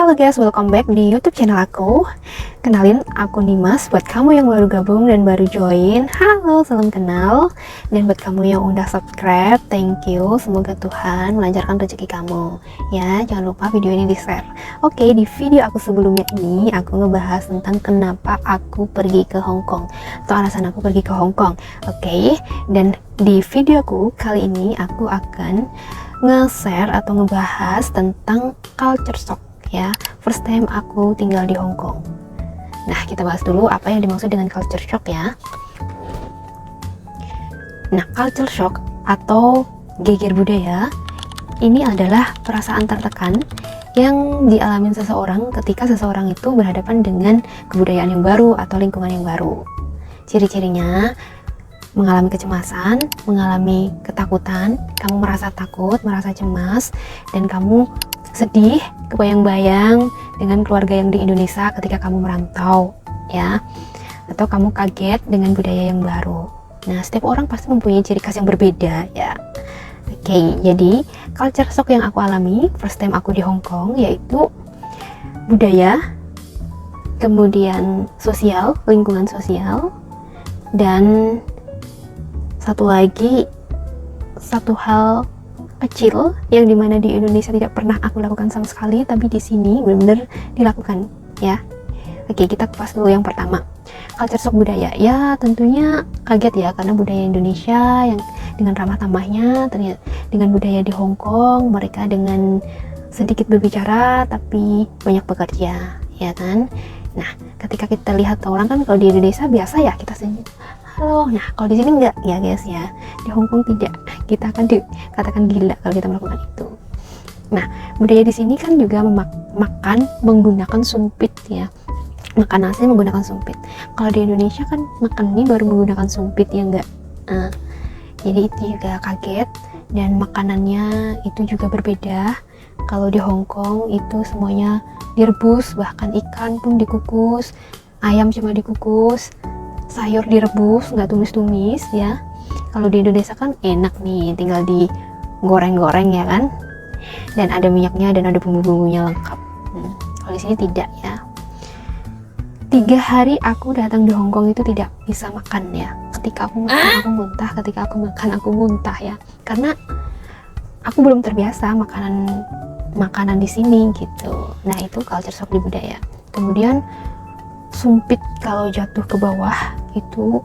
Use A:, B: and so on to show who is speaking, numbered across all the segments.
A: Halo guys, welcome back di YouTube channel aku. Kenalin, aku Nimas. Buat kamu yang baru gabung dan baru join, halo, salam kenal. Dan buat kamu yang udah subscribe, thank you. Semoga Tuhan melancarkan rezeki kamu. Ya, jangan lupa video ini di-share. Oke, di video aku sebelumnya ini, aku ngebahas tentang kenapa aku pergi ke Hong Kong, atau alasan aku pergi ke Hong Kong. Oke, dan di videoku kali ini aku akan nge-share atau ngebahas tentang culture shock ya, first time aku tinggal di Hong Kong. Nah, kita bahas dulu apa yang dimaksud dengan culture shock ya. Nah, culture shock atau geger budaya ini adalah perasaan tertekan yang dialami seseorang ketika seseorang itu berhadapan dengan kebudayaan yang baru atau lingkungan yang baru. Ciri-cirinya mengalami kecemasan, mengalami ketakutan, kamu merasa takut, merasa cemas, dan kamu sedih, kebayang-bayang dengan keluarga yang di Indonesia ketika kamu merantau, ya, atau kamu kaget dengan budaya yang baru. Nah, setiap orang pasti mempunyai ciri khas yang berbeda, ya. Oke, jadi culture shock yang aku alami first time aku di Hong Kong yaitu budaya, kemudian sosial, lingkungan sosial, dan satu hal kecil yang dimana di Indonesia tidak pernah aku lakukan sama sekali, tapi di sini benar-benar dilakukan ya. Oke, kita kupas dulu yang pertama, culture shock budaya. Ya tentunya kaget ya, karena budaya Indonesia yang dengan ramah tamahnya ternyata dengan budaya di Hong Kong, mereka dengan sedikit berbicara tapi banyak bekerja, ya kan. Nah, ketika kita lihat orang kan, kalau di Indonesia biasa ya kita senyum, halo. Nah, kalau di sini enggak ya guys ya. Di Hong Kong tidak. Kita akan dikatakan gila kalau kita melakukan itu. Nah, budaya di sini kan juga makan menggunakan sumpit ya. Makan nasi menggunakan sumpit. Kalau di Indonesia kan makan mie baru menggunakan sumpit ya enggak. Jadi itu juga kaget, dan makanannya itu juga berbeda. Kalau di Hong Kong itu semuanya direbus, bahkan ikan pun dikukus, ayam cuma dikukus, sayur direbus, nggak tumis-tumis ya. Kalau di Indonesia kan enak nih, tinggal digoreng-goreng ya kan, dan ada minyaknya dan ada bumbu-bumbunya lengkap. Kalau di sini tidak ya. 3 hari aku datang di Hong Kong itu tidak bisa makan ya. Ketika aku makan aku muntah, ketika aku makan aku muntah ya, karena aku belum terbiasa makanan di sini gitu. Nah, itu culture shock di budaya. Kemudian sumpit kalau jatuh ke bawah itu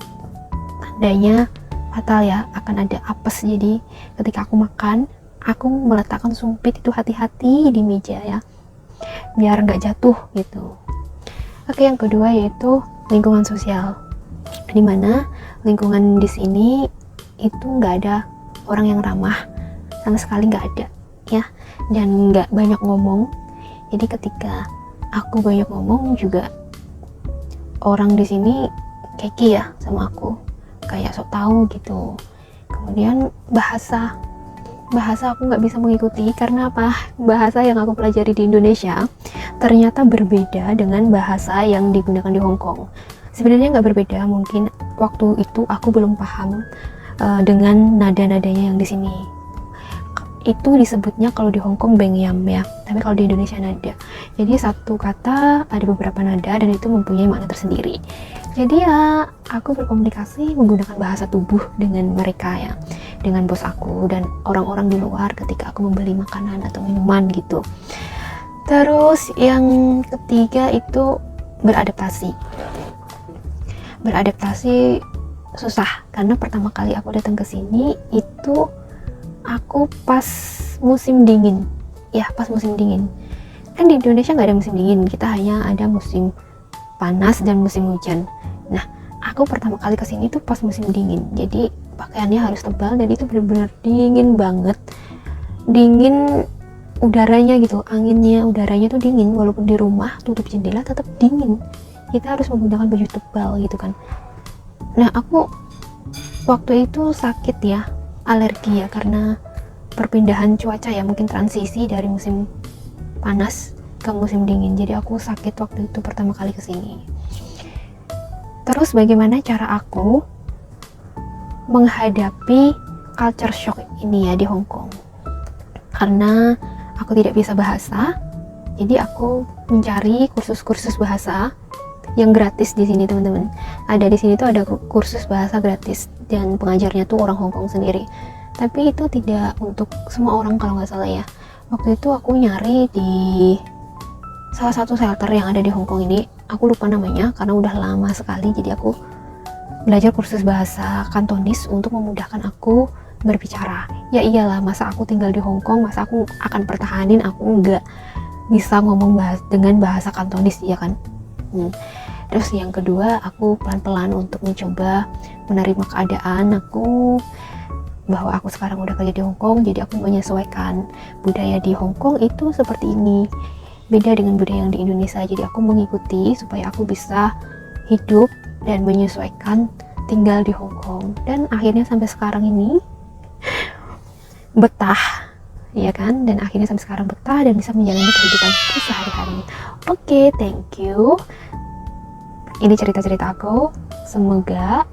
A: tandanya fatal ya, akan ada apes. Jadi ketika aku makan, aku meletakkan sumpit itu hati-hati di meja ya, biar nggak jatuh gitu. Oke, yang kedua yaitu lingkungan sosial, dimana lingkungan di sini itu nggak ada orang yang ramah, sama sekali nggak ada ya, dan nggak banyak ngomong. Jadi ketika aku banyak ngomong juga, orang di sini keki ya sama aku, kayak sok tahu gitu. Kemudian bahasa aku nggak bisa mengikuti, karena apa? Bahasa yang aku pelajari di Indonesia ternyata berbeda dengan bahasa yang digunakan di Hong Kong. Sebenarnya nggak berbeda, mungkin waktu itu aku belum paham dengan nada-nadanya yang di sini. Itu disebutnya kalau di Hong Kong beng yam ya, tapi kalau di Indonesia nada. Jadi satu kata ada beberapa nada dan itu mempunyai makna tersendiri. Jadi ya aku berkomunikasi menggunakan bahasa tubuh dengan mereka ya, dengan bos aku dan orang-orang di luar ketika aku membeli makanan atau minuman gitu. Terus yang ketiga itu beradaptasi. Beradaptasi susah, karena pertama kali aku datang ke sini itu aku pas musim dingin ya, pas musim dingin. Kan di Indonesia nggak ada musim dingin, kita hanya ada musim panas dan musim hujan. Nah, aku pertama kali kesini tuh pas musim dingin, jadi pakaiannya harus tebal, dan itu benar-benar dingin banget. Dingin udaranya gitu, anginnya, udaranya tuh dingin, walaupun di rumah tutup jendela tetap dingin. Kita harus menggunakan baju tebal gitu kan. Nah, aku waktu itu sakit ya, alergi ya, karena perpindahan cuaca ya, mungkin transisi dari musim panas ke musim dingin. Jadi aku sakit waktu itu pertama kali kesini. Terus bagaimana cara aku menghadapi culture shock ini ya di Hong Kong? Karena aku tidak bisa bahasa, Jadi aku mencari kursus-kursus bahasa yang gratis di sini teman-teman. Ada di sini tuh ada kursus bahasa gratis dan pengajarnya tuh orang Hong Kong sendiri. Tapi itu tidak untuk semua orang kalau nggak salah ya. Waktu itu aku nyari di salah satu shelter yang ada di Hong Kong ini. Aku lupa namanya karena udah lama sekali. Jadi aku belajar kursus bahasa Kantonis untuk memudahkan aku berbicara. Ya iyalah, masa aku tinggal di Hong Kong, masa aku akan pertahanin aku nggak bisa ngomong dengan bahasa Kantonis, ya kan. Terus yang kedua, aku pelan-pelan untuk mencoba menerima keadaan aku, bahwa aku sekarang udah kerja di Hong Kong, jadi aku menyesuaikan budaya di Hong Kong itu seperti ini, beda dengan budaya yang di Indonesia. Jadi aku mengikuti supaya aku bisa hidup dan menyesuaikan tinggal di Hong Kong, dan akhirnya sampai sekarang ini betah, ya kan, dan akhirnya sampai sekarang betah dan bisa menjalani kehidupan sehari-hari. Oke, thank you. Ini cerita-cerita aku. Semoga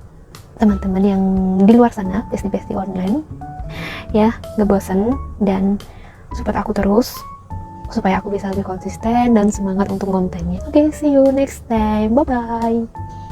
A: teman-teman yang di luar sana, besti-besti online, ya, gak bosan dan support aku terus supaya aku bisa lebih konsisten dan semangat untuk kontennya. Oke, see you next time. Bye bye.